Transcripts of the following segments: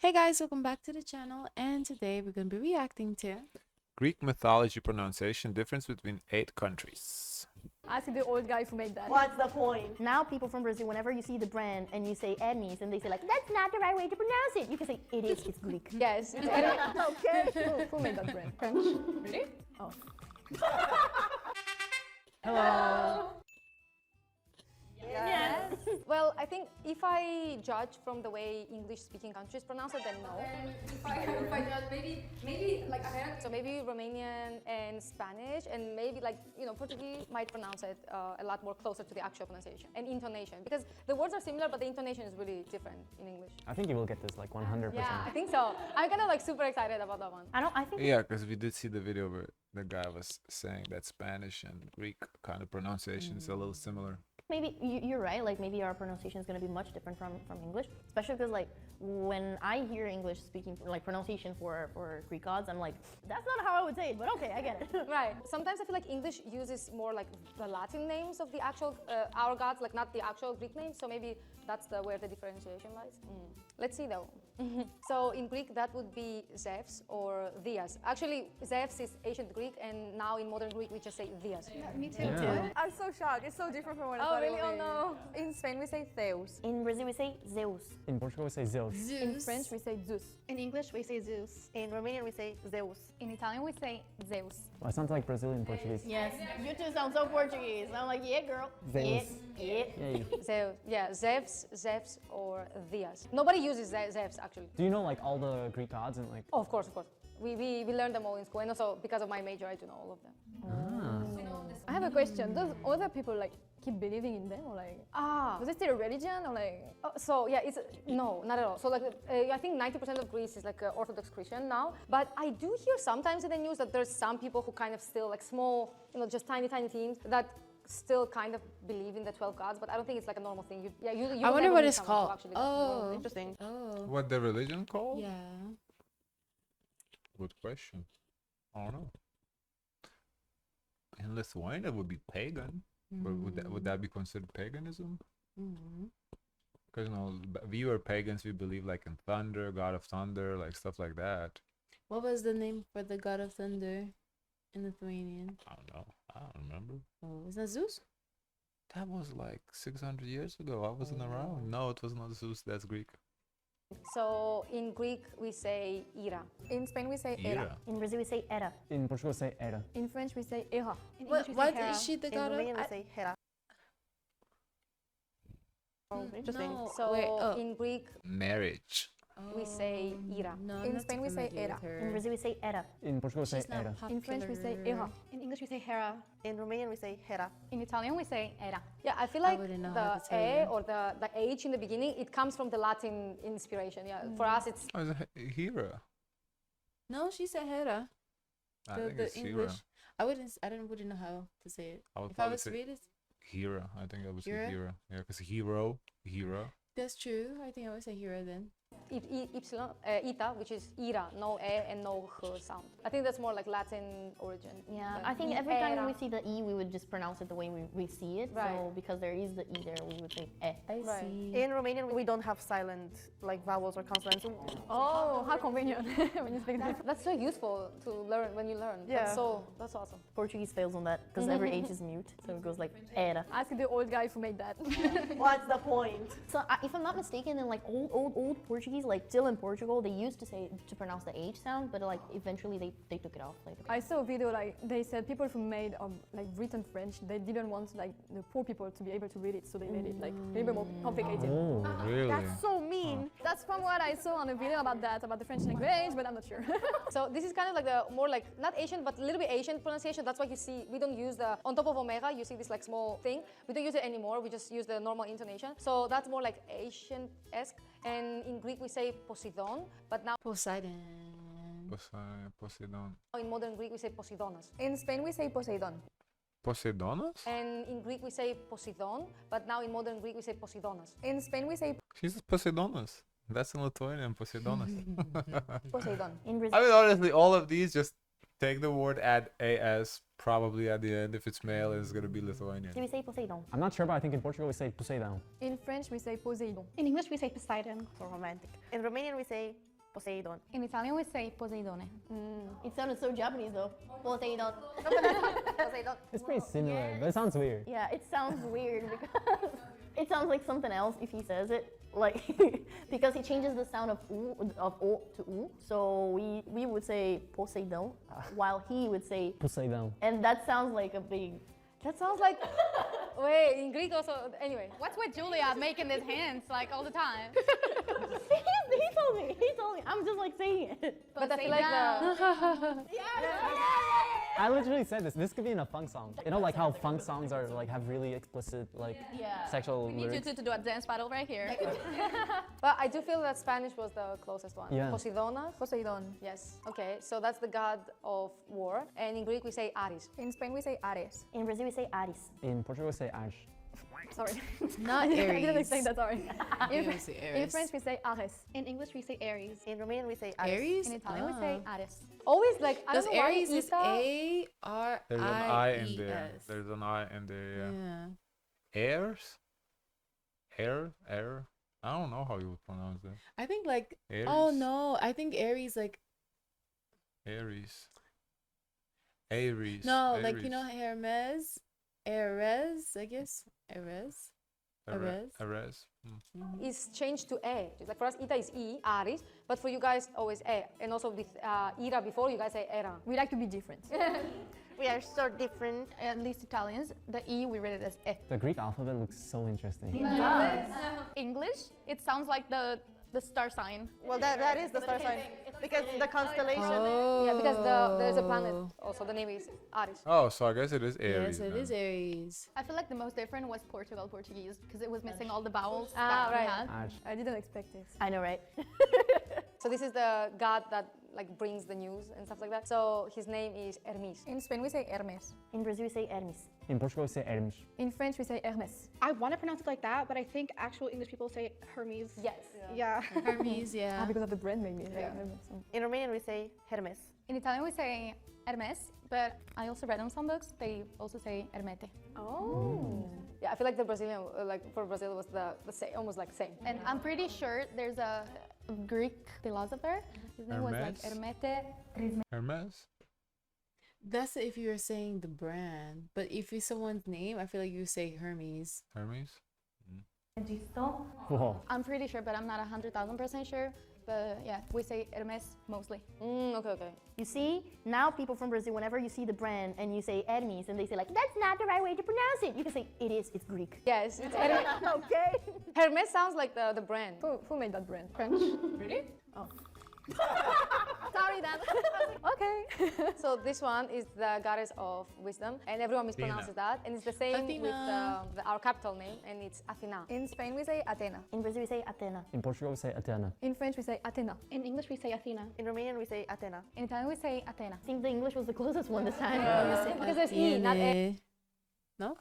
Hey guys, welcome back to the channel, and today we're going to be reacting to Greek mythology pronunciation difference between 8 countries. Ask the old guy who made that. What's the point? Now people from Brazil, whenever you see the brand and you say Hermes and they say like, that's not the right way to pronounce it, you can say, it is, it's Greek. Yes. Okay. Who made that brand? French? Really? Oh. Hello. Yes. Well, I think if I judge from the way English-speaking countries pronounce it, then no. If I judge, maybe like Athena. So maybe Romanian and Spanish, and maybe like, Portuguese might pronounce it a lot more closer to the actual pronunciation and intonation, because the words are similar, but the intonation is really different in English. I think you will get this like 100%. Yeah, I think so. I'm kind of like super excited about that one. I think Yeah, because we did see the video where the guy was saying that Spanish and Greek kind of pronunciation is a little similar. maybe you're right, like maybe our pronunciation is going to be much different from English, especially because like when I hear English speaking, like pronunciation for Greek gods, I'm like, that's not how I would say it, but okay, I get it. Right. Sometimes I feel like English uses more like the Latin names of the actual, our gods, like not the actual Greek names, so maybe that's where the differentiation lies. Let's see though. So in Greek that would be Zeus or Theas. Actually, Zeus is ancient Greek, and now in modern Greek we just say Theas. Me too. Yeah. I'm so shocked. It's so different from what I Oh thought really? it Oh would be. no. In Spain we say Theus. In Brazil we say Zeus. In Portugal we say Zeus. In French we say Zeus. In English we say Zeus. In Romanian we say Zeus. In Italian we say Zeus. Well, it sounds like Brazilian Portuguese. Yes, you two sound so Portuguese. I'm like, yeah, girl. Zeus. Yeah. Yay. Zeus, yeah, Zeus or Theas. Nobody uses Zeus actually. Do you know like all the Greek gods and like? Oh, of course. We learned them all in school, and also because of my major I do know all of them. I have a question. Does other people like keep believing in them, or like was it still a religion, or like? So yeah, it's no, not at all. So like I think 90% of Greece is like Orthodox Christian now. But I do hear sometimes in the news that there's some people who kind of still like small, just tiny teams that still kind of believe in the 12 gods. But I don't think it's like a normal thing. You I wonder never what meet it's someone who called. actually Oh, Interesting. oh, What the religion called? yeah. Good question. I don't know. In Lithuania would be pagan, but would that be considered paganism? Because we were pagans. We believe like in thunder, god of thunder, like stuff like that. What was the name for the god of thunder in Lithuanian? I don't know. I don't remember. Oh, is that Zeus? That was like 600 years ago. I wasn't around. No, it was not Zeus. That's Greek. So in Greek we say Hera. In Spain we say Hera. Hera. In Brazil we say Hera. In Portugal we say Hera. In French we say Hera. In What? English we say What Hera. is she the In god of? Romanian we say Hera. Oh, interesting. No, So wait, oh. in Greek Marriage. we say Hera. No, I'm In not Spain too we say familiar with In her. Brazil we say Hera. In Portugal we say She's not Hera. In French we say popular. Hera. In English we say Hera. In Romanian we say Hera. In Italian we say Hera. Yeah, I feel like wouldn't know how the to tell E you. or the H in the beginning, it comes from the Latin inspiration. Yeah, for us it's Oh, it's Hera. No, she said Hera. I The, think the it's English. Hera. Wouldn't know how to say it. I would If I probably was to say read it, Hera. I think I would say Hera? Hera. Yeah, because Hera. that's true. I think I would say Hera then. Ita, which is Ira, no E and no H sound. I think that's more like Latin origin. Yeah, than I think every time Hera. we see the E, we would just pronounce it the way we see it. So Right. because there is the E there, we would say E. I Right. see. In Romanian, we don't have silent like vowels or consonants. Oh, how convenient when you speak that. That's so useful to learn when you learn. Yeah. That's awesome. Portuguese fails on that because every H is mute, so it goes like era. Ask the old guy who made that. What's the point? So if I'm not mistaken, in like old Portuguese, like still in Portugal, they used to pronounce the H sound, but like eventually they took it off. Like I saw a video like they said people who made like written French, they didn't want like the poor people to be able to read it, so they made it like a little bit more complicated. Oh. Really? that's so mean. That's from what I saw on a video about the French language, but I'm not sure. So this is kind of like the more like not Asian but a little bit Asian pronunciation. That's why you see we don't use the on top of omega. You see this like small thing. We don't use it anymore. We just use the normal intonation. So that's more like Asian-esque. And in Greek we say Poseidon, but now Poseidon. Poseidon. in modern Greek we say Poseidonas. In Spain we say Poseidon. Poseidonas? And in Greek we say Poseidon, but now in modern Greek we say Poseidonas. In Spain we say She says Poseidonas. That's in Lithuanian, Poseidonas. Poseidon. In Brazil, I mean, honestly, all of these just take the word, add AS, probably at the end. If it's male, it's going to be Lithuanian. we say Poseidon. I'm not sure, but I think in Portugal we say Poseidon. In French we say Poseidon. In English, we say Poseidon. So romantic. In Romanian, we say Poseidon. In Italian, we say Poseidone. It sounded so Japanese though. Poseidon. It's pretty similar, but it sounds weird. Yeah, it sounds weird because it sounds like something else if he says it. Like because he changes the sound of o to u. So we would say Poseidon while he would say Poseidon. and that sounds like a big That sounds like. Wait, in Greek also. Anyway. What's with Julia making these hands like all the time? he told me. I'm just like saying it. But I feel like the. I literally said this. This could be in a funk song. You know, like how funk songs are like have really explicit like sexual We need you lyrics. two to do a dance battle right here. But I do feel that Spanish was the closest one. Yeah. Poseidona. Poseidon. Yes. Okay, so that's the god of war. And in Greek we say Ares. In Spain we say Ares. In Brazil we say Ares. In Portugal, we say Ash. Sorry. Not I didn't Aries. explain that, sorry. You say In Aries. French we say Ares. In English, we say Aries. In Romanian we say Ares. Aries? In Italian, we say Ares. Always like I Because don't know why Aries is Ita- A-R-I-E-S. There's an I in there. There's an I in there, yeah. Yeah. Airs? Air? I don't know how you would pronounce that. I think like, Aries? oh no, I think Aries like, Aries. Aries. no, like you Aries. know Hermes, Ares, I guess. Ares. Ares. Ares. is changed to E. Just like for us, Ita is E, Aris, but for you guys, always E. And also with Ira before, you guys say Era. We like to be different. We are so different. At least Italians, the E, we read it as E. The Greek alphabet looks so interesting. English, it sounds like the star sign. Well, that is the star sign because the constellation. Oh. Yeah, because there's a planet. Also, the name is Aris. Oh, so I guess it is Aries. Yes, it then. is Aries. I feel like the most different was Portuguese because it was missing all the vowels Ah, that we right. had. Ash. I didn't expect it. I know, right? So this is the god that like brings the news and stuff like that. So his name is Hermes. In Spain we say Hermes. In Brazil we say Hermes. In Portugal, we say Hermes. In French we say Hermes. I want to pronounce it like that, but I think actual English people say Hermes. Yes. Yeah. Hermes, yeah. Because of the brand maybe. Yeah. Hermes. In Romanian we say Hermes. In Italian, we say Hermes, but I also read on some books, they also say Hermete. Oh. Yeah, I feel like the Brazilian, like for Brazil, was the same, almost like same. And I'm pretty sure there's a Greek philosopher, his name was like Hermes? Hermete. Hermes? That's if you're saying the brand. But if it's someone's name, I feel like you say Hermes. Hermes? Whoa. I'm pretty sure, but I'm not 100,000% sure. But yeah, we say Hermes mostly. Okay. You see, now people from Brazil, whenever you see the brand and you say Hermes and they say like, that's not the right way to pronounce it, you can say, it is, it's Greek. Yes, it's Hermes. Okay. Hermes sounds like the brand. Who made that brand? French. Really? Oh. Sorry, Dan. Okay. So this one is the goddess of wisdom, and everyone mispronounces that. And it's the same with Athena. our capital name, and it's Athena. In Spain we say Athena. In Brazil we say Athena. In Portugal, we say Athena. In French we say Athena. In English, we say Athena. In Romanian we say Athena. In Italian, we say Athena. I think the English was the closest one this time. Because there's E, not E. Athene. No?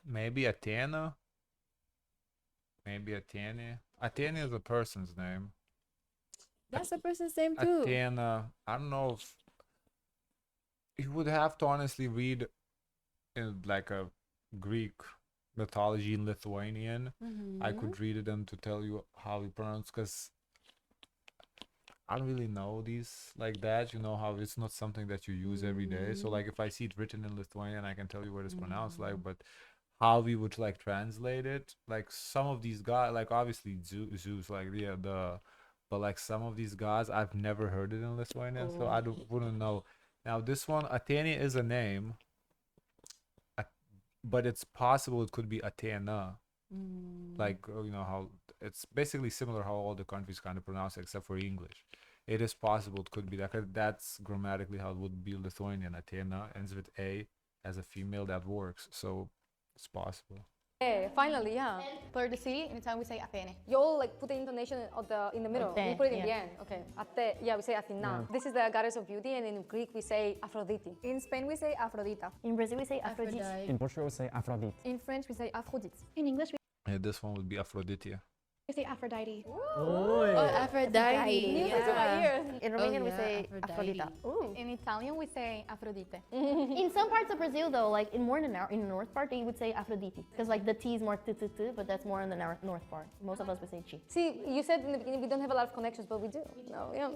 Maybe Athena? Maybe Athene? Athene is a person's name. That's a person's name too. Athena. I don't know if you would have to honestly read in like a Greek mythology in Lithuanian. I could read it and to tell you how we pronounce, because I don't really know these like that. You know how it's not something that you use every day. So like if I see it written in Lithuanian, I can tell you what it's pronounced like, but how we would like translate it, like some of these guys, like obviously Zeus, like but like some of these gods I've never heard it in Lithuanian, so I wouldn't know. Now this one, Athene, is a name, but it's possible it could be Athena. Like you know how it's basically similar how all the countries kind of pronounce it except for English. It is possible it could be that. That's grammatically how it would be Lithuanian. Athena ends with A as a female, that works, so it's possible. Finally, yeah. For the C, in Italian, we say Athene. You all like put the intonation in the middle. Athe, We put it in the yeah. end. Okay. Yeah, we say Athena. This is the goddess of beauty, and in Greek we say Aphrodite. In Spain we say Aphrodita. In Brazil we say Aphrodite. In Portugal, we say Aphrodite. In French we say Aphrodite. In English, we Yeah, this one would be Aphrodite. we say Aphrodite. Oh, Aphrodite. Music to my ears. In Romanian, we yeah, say Aphrodite. Aphrodita. Ooh. In Italian, we say Aphrodite. In some parts of Brazil, though, like in more in the north part, they would say Aphrodite because like the T is more t, but that's more in the north part. Most of us would say chi. See, you said in the beginning we don't have a lot of connections, but we do. No, yeah.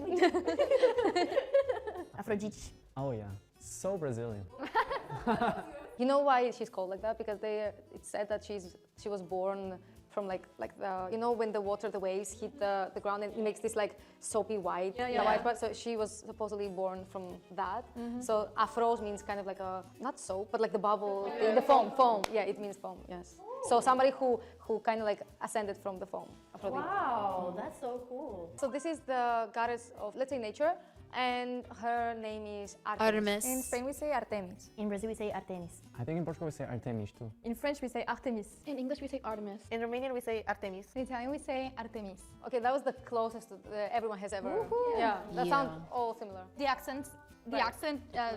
Aphrodite. Oh yeah, so Brazilian. You know why she's called like that? Because it's said that she was born from like the, you know, when the water, the waves hit the ground and it makes this like soapy white, white part. So she was supposedly born from that. So Afros means kind of like a, not soap, but like the bubble, the foam. Yeah, it means foam, yes. So somebody who kind of like ascended from the foam, Aphrodite. Wow, that's so cool. So this is the goddess of, let's say, nature, and her name is Artemis. In Spain, we say Artemis. In Brazil, we say Artemis. I think in Portugal we say Artemis too. In French, we say Artemis. In English, we say Artemis. In Romanian, we say Artemis. In Italian, we say Artemis. Okay, that was the closest everyone has ever. Yeah, that sounds all similar. The accent,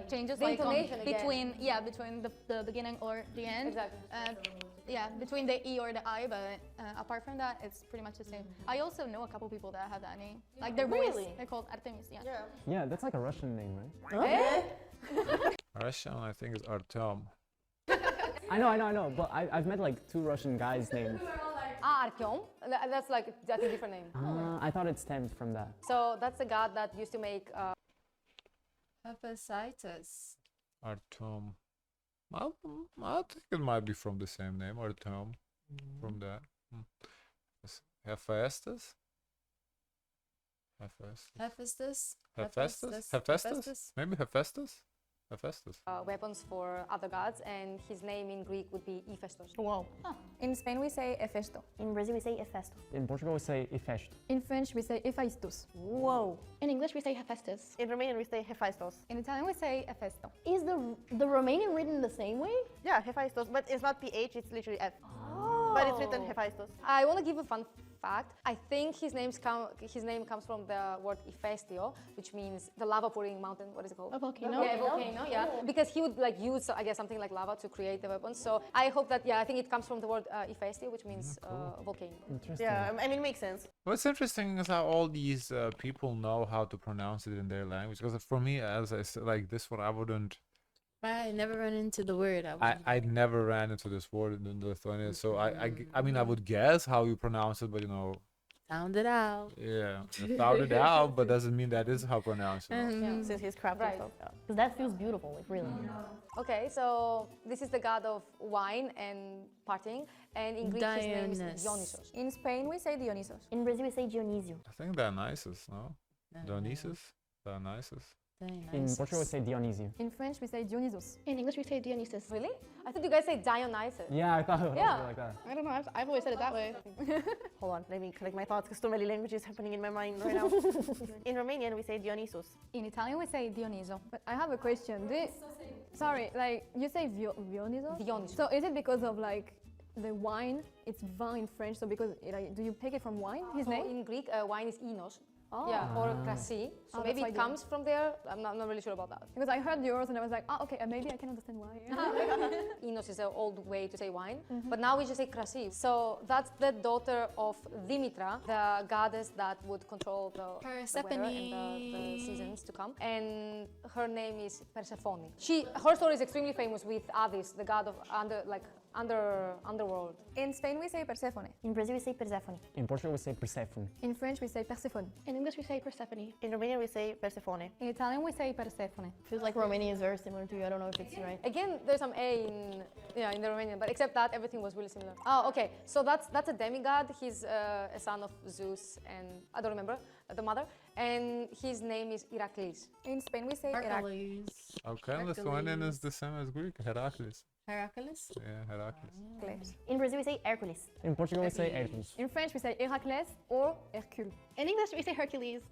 changes The like intonation again. between the beginning or the end. Exactly. Between the E or the I, but apart from that, it's pretty much the same. I also know a couple people that have that name. Like their boys, they're called Artemis. Yeah. Yeah, that's like a Russian name, right? Russian, I think, is Artem. I know, but I've met like 2 Russian guys named. Artyom, that's like that's a different name. I thought it stemmed from that. So that's the god that used to make. Hephaestus. Artem. I think it might be from the same name, Artem. From that. Hephaestus? Hephaestus? Maybe Hephaestus? Weapons for other gods, and his name in Greek would be Hephaestus. Wow. In Spain, we say Hephaestus. In Brazil, we say Hephaestus. In Portugal we say Hephaestus. In French, we say Hephaestus. Whoa. In English, we say Hephaestus. In Romanian, we say Hephaestus. In Italian, we say Hephaestus. Is the Romanian written the same way? Yeah, Hephaestus, but it's not PH, it's literally F. But it's written Hephaestus. I want to give a fun fact. I think his name comes from the word Hephaestio, which means the lava pouring mountain. What is it called? A volcano? Yeah, a volcano. Yeah, because he would like use, I guess, something like lava to create the weapons. So I hope that, I think it comes from the word Hephaestio, which means volcano. Interesting. Yeah, I mean, it makes sense. What's interesting is how all these people know how to pronounce it in their language. Because for me, as I said, like this one, I wouldn't. I never run into the word. I never ran into this word in Lithuania, so I mean I would guess how you pronounce it, but Sound it out. yeah, found it out, but doesn't mean that is how pronounce it. Since he's crafted Right. himself. Because that feels beautiful, like really. Okay, so this is the god of wine and partying, and in Greek his name is Dionysus. In Spain, we say Dionysus. In Brazil, we say Dionisio. I think Dionysus, no? Dionysus? In Portugal we say Dionysius. In French, we say Dionysus. In English, we say Dionysus. Really? I thought you guys say Dionysus. Yeah, I thought it was Yeah. like that. I don't know, I've always said it that way. Hold on, let me collect my thoughts because too many languages happening in my mind right now. In Romanian, we say Dionysus. In Italian, we say Dioniso. But I have a question. Sorry, like you say Dionysus? Dionysus. So is it because of like the wine? It's vin in French. So because like, do you take it from wine? His So name? in Greek, wine is inos. Oh. Yeah, or krasi. So Oh, maybe that's it why comes from there. I'm not really sure about that. Because I heard yours and I was like, oh, okay, maybe I can understand why. Inos is an old way to say wine, but now we just say krasi. So that's the daughter of Dimitra, the goddess that would control the weather and the seasons to come. And her name is Persephone. Her story is extremely famous with Hades, the god of underworld. In Spain, we say Persephone. In Brazil, we say Persephone. In Portugal we say Persephone. In French, we say Persephone. In English, we say Persephone. In Romanian, we say Persephone. In Italian, we say Persephone. Feels like Romanian is very similar to you. I don't know if it's right. Again, there's some A in the Romanian, but except that everything was really similar. Oh, okay. So that's a demigod. He's a son of Zeus and I don't remember the mother, and his name is Hercules. In Spain, we say Heracles. Hercules. Okay, Lithuanian is the same as Greek. Heracles. Hercules? Yeah, Heracles. In Brazil, we say Hercules. In Portugal we say Hercules. In French, we say Heracles or Hercule. In English, we say Hercules.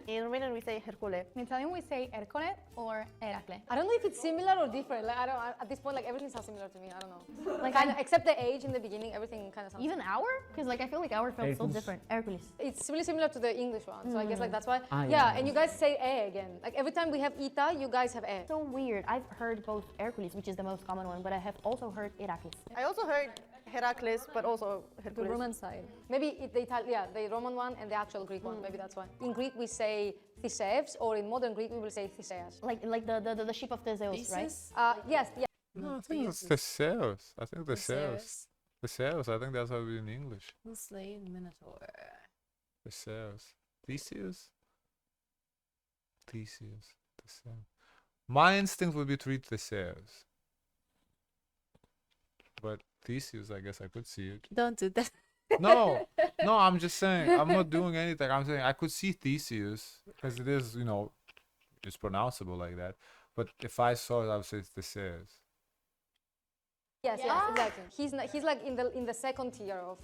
In Romanian, we say Hercule. In Italian, we say Ercole or Heracle. I don't know if it's similar or different. Like I don't. At this point, like everything sounds similar to me. I don't know. Like Kinda, except the age in the beginning, everything kind of sounds. even our? Because like I feel like our felt so Hercules. different. Hercules. It's really similar to the English one, so I guess like that's why. Ah, yeah, yeah. and you guys say A again. Like every time we have Ita, you guys have A. So weird. I've heard both Hercules, which is the most common one, but I have also heard Heracles. I also heard Heracles, but also The Hercules. Roman side. Maybe the Roman one and the actual Greek one. Maybe that's why. In Greek we say Theseus, or in modern Greek we will say Theseus. Like the ship of Theseus, right? Thesis? Yes, yeah. No, I think it's Theseus. I think Theseus. Theseus. I think that's how we in English. Who slayed Minotaur? Theseus. Theseus. Theseus. Theseus. My instinct would be to read Theseus. But Theseus, I guess I could see it. Don't do that. No, no, I'm just saying. I'm not doing anything. I'm saying I could see Theseus because it is, it's pronounceable like that. But if I saw it, I would say Theseus. Yes, exactly. He's like in the second tier of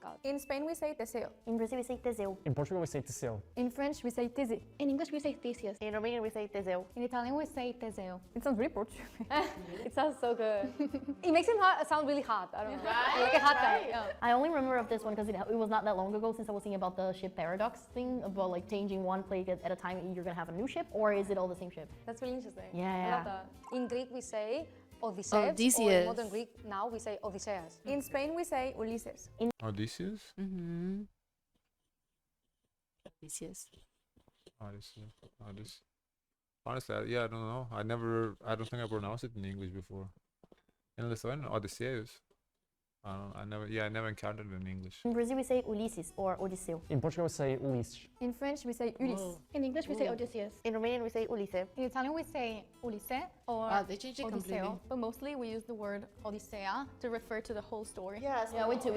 God. In Spain, we say Teseo. In Brazil, we say Teseu. In Portugal, we say Teseu. In French, we say Thésée. In English, we say Theseus. In Romanian, we say Teseu. In Italian, we say Teseo. It sounds really Portuguese. It sounds so good. It makes him sound really hot. I don't know. Like a hot guy. Yeah. I only remember of this one because it was not that long ago since I was thinking about the ship paradox thing about like changing one plague at a time. You're gonna have a new ship, or is it all the same ship? That's really interesting. Yeah. I love that. In Greek we say Odysseus. Or in Odysseus. modern Greek now we say Odysseus. In Spain, we say Ulises. Odysseus? Mm-hmm. Odysseus. Odysseus. Honestly, I don't know. I don't think I pronounced it in English before. In Lithuanian, Odysseus. I never encountered it in English. In Brazil, we say Ulysses or Odisseu. In Portugal, we say Ulisses. In French, we say Ulysse. In English, we say Odysseus. In Romanian, we say Ulise. In Italian, we say Ulisse or They changed it completely. Odisseo. But mostly, we use the word Odyssea to refer to the whole story. Yes. Yeah, we too.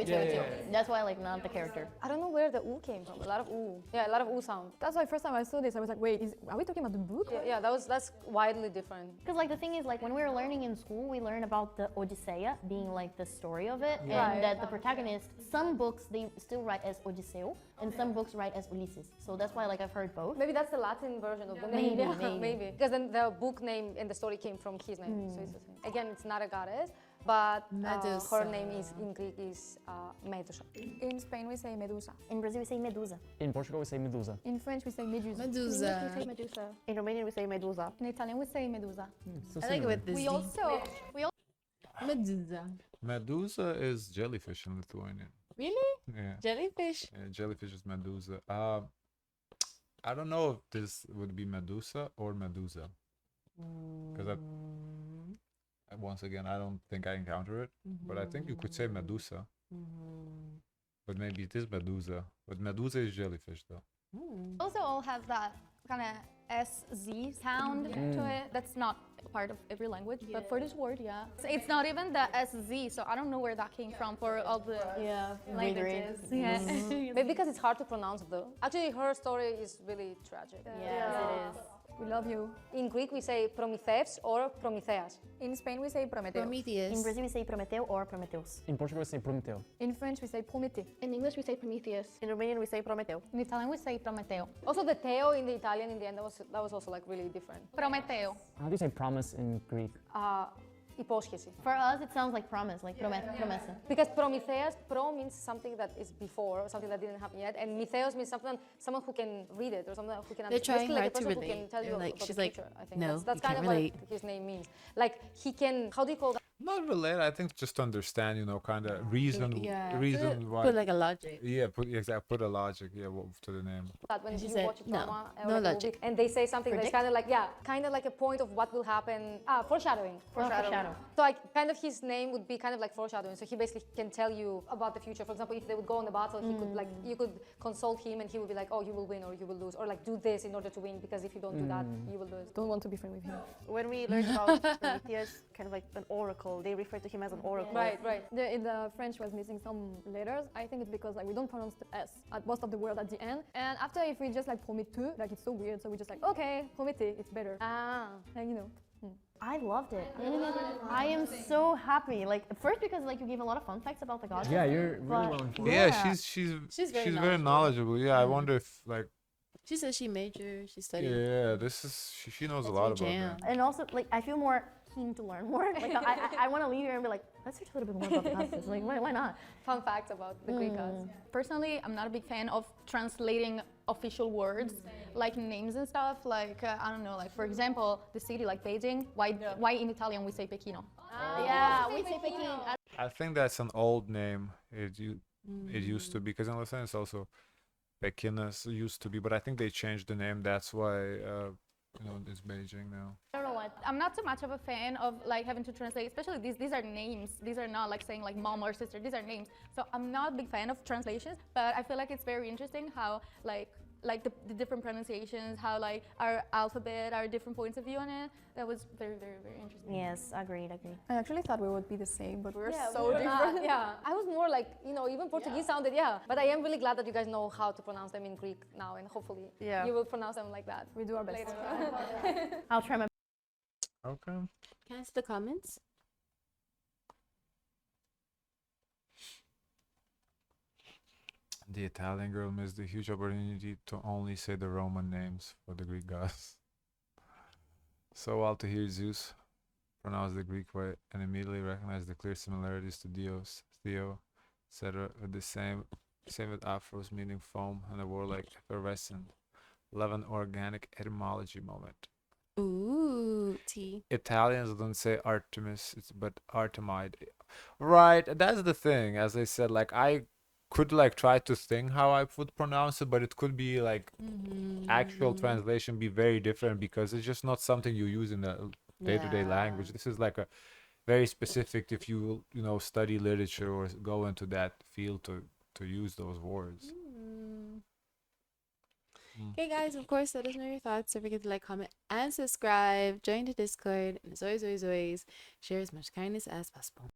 That's why like not the character. I don't know where the U came from. A lot of U. Yeah, a lot of U sound. That's why first time I saw this, I was like, wait, are we talking about the book? Yeah, that's widely different. Because like the thing is like when we were learning in school, we learn about the Odyssea being like the story of it, and that the protagonist. Some books they still write as Odisseu, and some books write as Ulysses. So that's why like I've heard both. Maybe that's the Latin version of the name. Maybe. Because then the book name and the story came from his name. So it's the same. Again, it's not a goddess, but her name is in Greek is Medusa. In Spain, we say Medusa. In Brazil, we say Medusa. In Portugal, we say Medusa. In French, we say Medusa. In English, we say Medusa. In Romanian, we say Medusa. In Italian, we say Medusa. So I like it with this. We also Medusa. Medusa is jellyfish in Lithuanian. Really? Yeah. Jellyfish? Yeah, jellyfish is Medusa. I don't know if this would be Medusa or Medusa. Because once again, I don't think I encounter it. But I think you could say Medusa. But maybe it is Medusa. But Medusa is jellyfish though. also all have that kind of SZ sound to it. That's not part of every language, but for this word, yeah. It's not even the SZ, so I don't know where that came from for all the languages. Yeah. Maybe because it's hard to pronounce though. Actually, her story is really tragic. Yes, it is. We love you. In Greek, we say Prometheus or Prometheus. In Spain, we say Prometeo. Prometheus. In Brazil, we say Prometeu or Prometheus. In Portugal, we say Prometeu. In French, we say Prométhée. In English, we say Prometheus. In Romanian, we say Prometeu. In Italian, we say Prometeo. Also, the Teo in the Italian in the end, that was also like really different. Prometeo. How do you say promise in Greek? Υπόσχεση. For us, it sounds like promise, like promesa. Because Prometheus, pro means something that is before, or something that didn't happen yet, and Mythos means someone who can read it, or someone who can They're understand. trying Basically, like hard a to person who relate. can tell you They're like, about she's the like, future, I think. no, that's you kind can't of relate. what his name means. Like he can, how do you call that? Not relate. I think just to understand, kind of reason why. Put like a logic. Yeah, put a logic. Yeah, to the name. That when She you said, watch a no, drama no or like a logic. movie, and they say something that's kind of like a point of what will happen. Foreshadowing. Foreshadow. So like kind of his name would be kind of like foreshadowing. So he basically can tell you about the future. For example, if they would go on the battle, he could like you could consult him and he would be like, oh, you will win or you will lose, or like do this in order to win because if you don't do that, you will lose. Don't want to be friends with him. When we learned about Prometheus, kind of like an oracle, they refer to him as an oracle. Right. In the French was missing some letters. I think it's because like we don't pronounce the S at most of the word at the end. And after if we just like Prometeux, like it's so weird. So we just like, okay, Prométhée, it's better. And I loved it. I am so happy. Like first because like you gave a lot of fun facts about the gods. Yeah, you're really well informed. Yeah, she's very knowledgeable. Yeah, I wonder if like. She said she majored, she studied. Yeah, she knows a lot about that. And also like I feel more keen to learn more. Like I want to leave here and be like, let's search a little bit more about the gods. Like why not? Fun facts about the Greek gods. Personally, I'm not a big fan of translating official words like names and stuff. Like I don't know, like for example, the city like Beijing. Why in Italian we say Pechino? Yeah, we say Peking. I think that's an old name. It used to be, because in Lithuanian it's also Pekinas used to be, but I think they changed the name. That's why it's Beijing now. I don't know what. I'm not too much of a fan of like having to translate, especially these are names. These are not like saying like mom or sister. These are names. So I'm not a big fan of translations, but I feel like it's very interesting how like the different pronunciations, how like our alphabet, our different points of view on it. That was very, very, very interesting. Yes, agreed. I actually thought we would be the same, but we're Yeah, so we were different. not, yeah, I was more like, even Portuguese sounded, But I am really glad that you guys know how to pronounce them in Greek now, and hopefully you will pronounce them like that. We do our best. Later. I'll try my Okay. Can I see the comments? The Italian girl missed the huge opportunity to only say the Roman names for the Greek gods. So wild to hear Zeus pronounce the Greek way and immediately recognize the clear similarities to Dios, Theo, etc. With the same with Afro's meaning foam and a warlike effervescent. Love an organic etymology moment. Ooh, T. Italians don't say Artemis, but Artemide. Right, that's the thing. As I said, like I could like try to think how I would pronounce it, but it could be like actual translation be very different because it's just not something you use in the day-to-day language. This is like a very specific if you study literature or go into that field to use those words. Okay, guys, of course, let us know your thoughts. Don't forget to like, comment, and subscribe. Join the Discord. And as always, share as much kindness as possible.